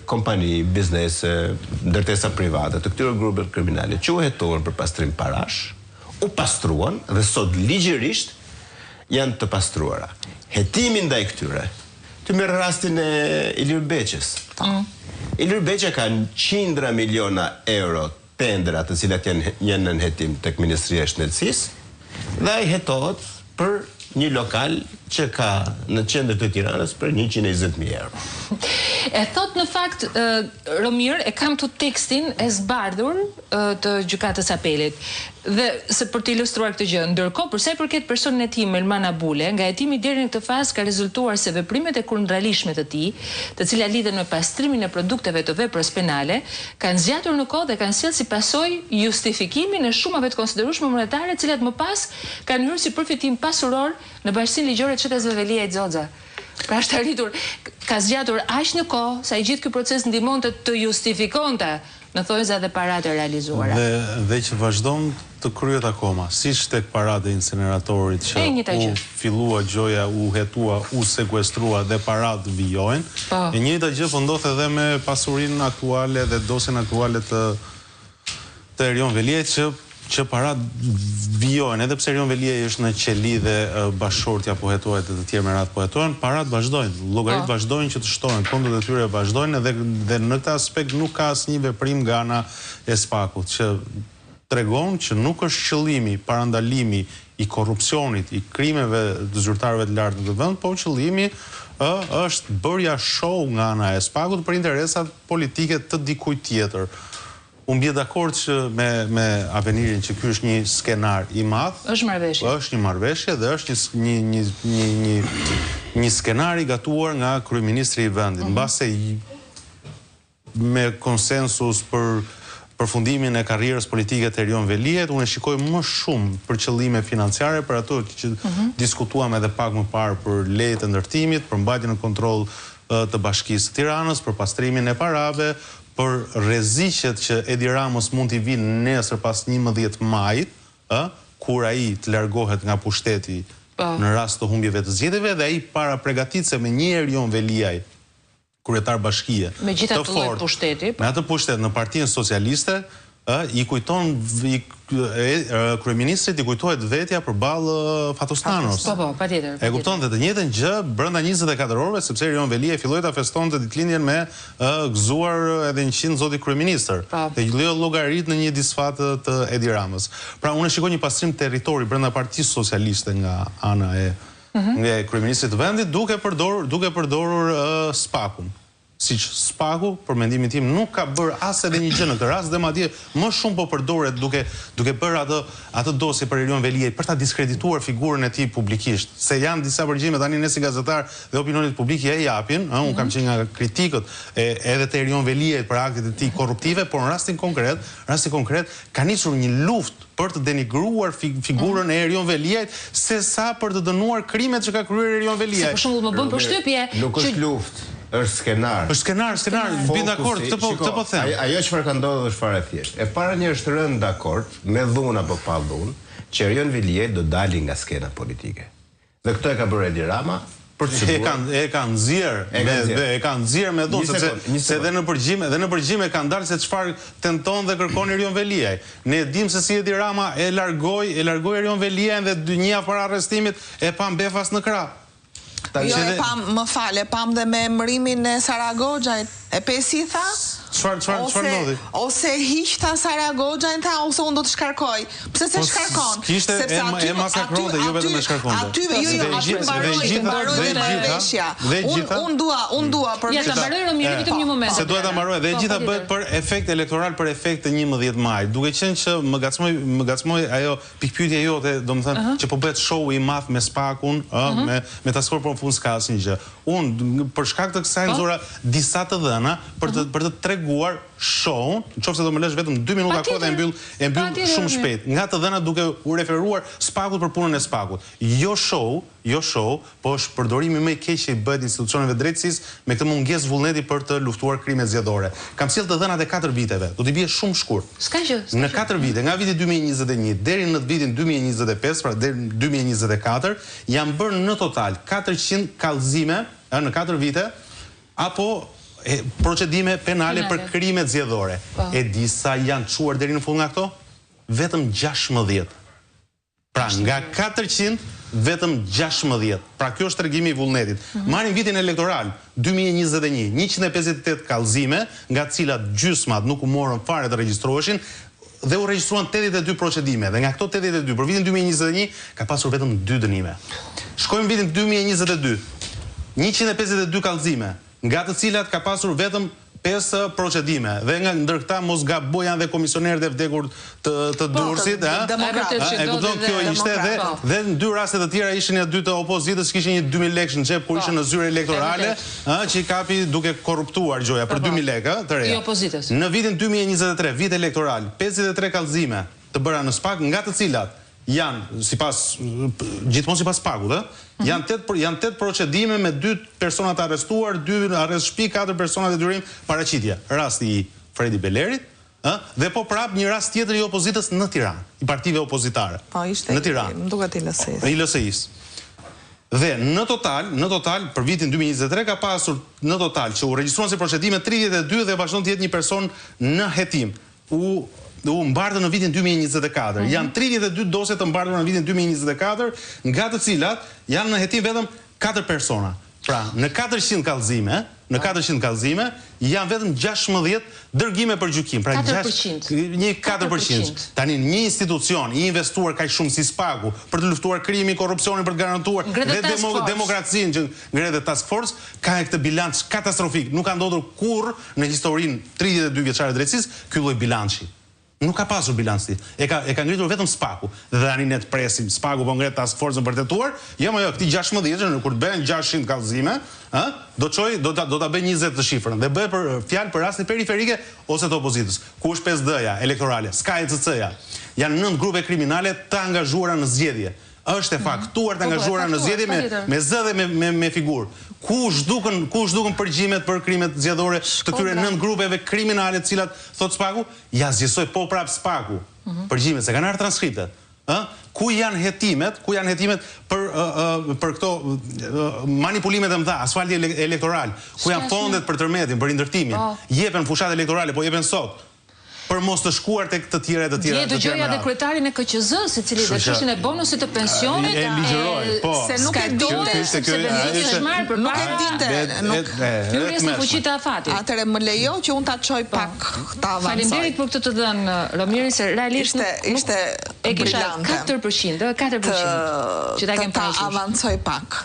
kompani, biznese, ndërtesa private të këtyre grupeve kriminale që u hetohen për pastrim parash, u pastruan dhe sot ligjërisht janë të pastruara. Hetimi ndaj këtyre. Të merr rastin e Ilir Beqës. Ilir Beqa ka qindra miliona euro tendra të cilat janë në hetim tek Ministria e Shëndetësisë dhe ai hetohet për një lokal që ka në qendër të Tiranës për 120.000 euro. E thot në fakt, Romir, e kam të tekstin e zbardhur të gjykatës apelit. Dhe se për të ilustruar këtë gjë, ndërkohë përsa i përket personin e tij Melman Abule, nga hetimi deri në këtë fazë ka rezultuar se veprimet e kurrëndralishme të tij, të cilat lidhen me pastrimin e produkteve të veprës penale, kanë zgjatur në kohë dhe kanë sjellë si pasojë justifikimin e shumave të konsiderueshme monetare, të cilat më pas kanë hyrë si përfitim pasuror në Bashkinë Ligjore të Shtetit Velia i Xoxa. Pra është arritur, ka zgjatur aq në kohë sa i gjithë ky proces ndihmonte të justifikonte në thonjza dhe paratë e realizuara. Dhe që vazhdon të kryet akoma, siç tek paratë e incineratorit që u fillua gjoja, u hetua, u sekuestrua dhe paratë vijojnë. E njëjta gjë po ndodh edhe me pasurinë aktuale dhe dosjen aktuale të Erion Veliajt që parat vijojnë, edhe pse Erion Veliaj është në qeli dhe bashkëshortja po hetohet dhe të tjerë me radhë po hetohen, parat vazhdojnë, llogaritë vazhdojnë që të shtohen, kontot e tyre vazhdojnë dhe në këtë aspekt nuk ka asnjë veprim nga ana e SPAK-ut që tregon që nuk është qëllimi parandalimi i korrupsionit, i krimeve të zyrtarëve të lartë në vend, po qëllimi është bërja show nga ana e SPAK-ut për interesat politike të dikujt tjetër. Unë bie dakord që me Avenirin që ky është një skenar i madh. Është marrëveshje. Është një marrëveshje dhe është një skenar i gatuar nga kryeministri i vendit. Mbase me konsensus për përfundimin e karrierës politike të Erion Veliajt, unë e shikoj më shumë për qëllime financiare, për ato që diskutuam edhe pak më parë për lejet e ndërtimit, për mbajtjen në kontroll të Bashkisë së Tiranës, për pastrimin e parave, për rreziqet që Edi Ramos mund t'i vinë nesër pas 11 majit, kur ai të largohet nga pushteti në rast të humbjeve të zgjedhjeve dhe ai para përgatitse me një Erion Veliaj, kryetar bashkie, me gjithë atë lloj pushteti, me atë pushtet në Partinë Socialiste, i kujton kryeministrit i kujtohet vetja përballë Fatostanos. Po, patjetër. E kupton dhe të njëjtën gjë brenda 24 orëve sepse Erion Veliaj filloi ta festonte ditëlindjen me gëzuar edhe 100 zoti kryeministër. Dhe leo llogarit në një disfat të Edi Ramës. Pra unë shikoj një pastrim territori brenda Partisë Socialiste nga ana e kryeministrit të vendit duke përdorur SPAK-un. Siç SPAK-u, për mendimin tim, nuk ka bërë as edhe një gjë në këtë rast dhe madje më shumë po përdoret duke bërë atë dosje për Erion Veliaj për ta diskredituar figurën e tij publikisht. Se janë disa përgjigje tani ne si gazetar dhe opinionit publik ja japin, unë kam qenë nga kritikët edhe të Erion Veliajt për aktet e tij korruptive, por në rastin konkret ka nisur një luftë për të denigruar figurën e Erion Veliajt sesa për të dënuar krimet që ka kryer Erion Veliaj. Për shembull, më bën përshtypje. Nuk është luftë. Është skenar. Është skenar, bin dakord, këtë po them. Ajo çfarë ka ndodhur është fare thjesht. E para një është rënë dakord me dhunë apo pa dhunë, që Erion Veliaj do dali nga skena politike. Dhe këtë e ka bërë Edi Rama për të siguruar. E kanë nxjerr me dhunë sepse edhe në përgjigje kanë dalë se çfarë tenton dhe kërkon Erion Veliaj. Ne dim se si Edi Rama e largoi Erion Veliajin dhe një javë para arrestimit e pa mbefas në krah. Jo, më fale, pam dhe me emërimin e Sara Goxhajt, e pesi tha? Çfarë ndodhi? Ose hiqta Sara Goxhajt tha, ose unë do të shkarkoj. Pse se shkarkon? Kishte e masakronte, jo vetëm e shkarkonte. Unë dua për ja ta mbaroj Romiri vetëm një moment. Se duhet ta mbaroj dhe gjitha bëhet për efekt elektoral, për efekt të 11 maj. Duke qenë që më gacmoi ajo pikpyetja jote, domethënë që po bëhet show i madh me SPAK-un, me taskor po fund ska asnjë gjë. Unë për shkak të kësaj nxora disa të dhëna për të treguar show-un, nëse do më lësh vetëm 2 minuta kohë dhe e mbyll shumë shpejt. Nga të dhëna duke u referuar SPAK-ut për punën e SPAK-ut. Jo show, po është përdorimi më i keq që i bëhet institucioneve drejtësisë me këtë mungesë vullneti për të luftuar krimet zgjedhore. Kam sjell të dhënat e 4 viteve. Do t'i bie shumë shkurt. S'ka gjë. Në 4 vite, nga viti 2021 deri në vitin 2025, pra deri në 2024, janë bërë në total 400 kallëzime në 4 vite, apo procedime penale për krimet zgjedhore. E di sa janë çuar deri në fund nga këto? Vetëm 16. Pra nga 400, vetëm 16. Pra kjo është tregimi i vullnetit. Marrin vitin elektoral 2021, 158 kallëzime, nga të cilat gjysmat nuk u morën fare të regjistroheshin dhe u regjistruan 82 procedime. Dhe nga këto 82 për vitin 2021 ka pasur vetëm 2 dënime. Shkojmë vitin 2022, 152 kallëzime, nga të cilat ka pasur vetëm 5 procedime, dhe nga ndër këta mos gaboj janë dhe komisionerët e vdekur të Durrësit, e kupton kjo ishte dhe në 2 raste të tjera ishin ja 2 të opozitës që kishin një 2000 lekë në xhep kur ishin në zyre elektorale, që i kapi duke korruptuar gjoja për 2000 lekë të reja. Në vitin 2023, vit elektoral, 53 kallëzime të bëra në SPAK, nga të cilat janë, gjithmonë sipas SPAK-ut, janë 8 procedime me 2 persona të arrestuar, 2 arrest shtëpi, 4 persona detyrim paraqitje. Rasti i Fredi Belerit, dhe po prap një rast tjetër i opozitës në Tiranë, i partive opozitare. Në Tiranë. Më duket i LSI-s. I LSI-s. Dhe në total, për vitin 2023 ka pasur në total që u regjistruan si procedime 32 dhe vazhdon të jetë një person në hetim. U mbartën në vitin 2024. Janë 32 dosje të mbartura në vitin 2024, nga të cilat janë në hetim vetëm 4 persona. Pra, në 400 kallëzime, janë vetëm 16 dërgime për gjykim. Pra, 4%. Një 4%. Tani, një institucion i investuar kaq shumë si SPAK-u për të luftuar krimin, korrupsionin, për të garantuar dhe demokracinë që ngrehet Task Force, ka këtë bilanç katastrofik. Nuk ka ndodhur kurrë në historinë 32 vjeçare drejtësisë ky lloj bilanci. Nuk ka pasur bilanci. E ka ngritur vetëm SPAK-u. Dhe tani ne të presim, SPAK-u po ngret Task Force-ën për tetuar, jo, këti 16, kur të bëhen 600 kallëzime, do ta bëj 20 të shifrën dhe bëhet për fjalë për raste periferike ose të opozitës. Ku është 5D-ja elektorale, s'ka ECC-ja. Janë 9 grupe kriminale të angazhuara në zgjedhje. Është e faktuar të angazhuara në zgjedhje me zë dhe me figurë. Ku zhdukën përgjimet për krimet zgjedhore të këtyre 9 grupeve kriminale të cilat thot SPAK-u, ja zgjesoi po prap SPAK-u përgjimet, se kanë ardhur transkriptet. Ku janë hetimet për këto manipulimet e mëdha, asfalti elektoral, ku janë fondet për tërmetin, për ndërtimin, jepen fushat elektorale, po jepen sot. Për mos të shkuar tek të tjera. Dje dëgjoja dhe kryetarin e KQZ-s, i cili dhe çështjen e bonusit të pensionit, se nuk e dinte, sepse vendimi është marrë përpara. Nuk e dinte. Hyrjes në fuqi të afatit. Atëre më lejo që unë ta çoj pak ta avancoj. Faleminderit për këtë të dhënë, Romiri, se realisht ishte e kisha 4%, 4% që ta kem parasysh. Ta avancoj pak.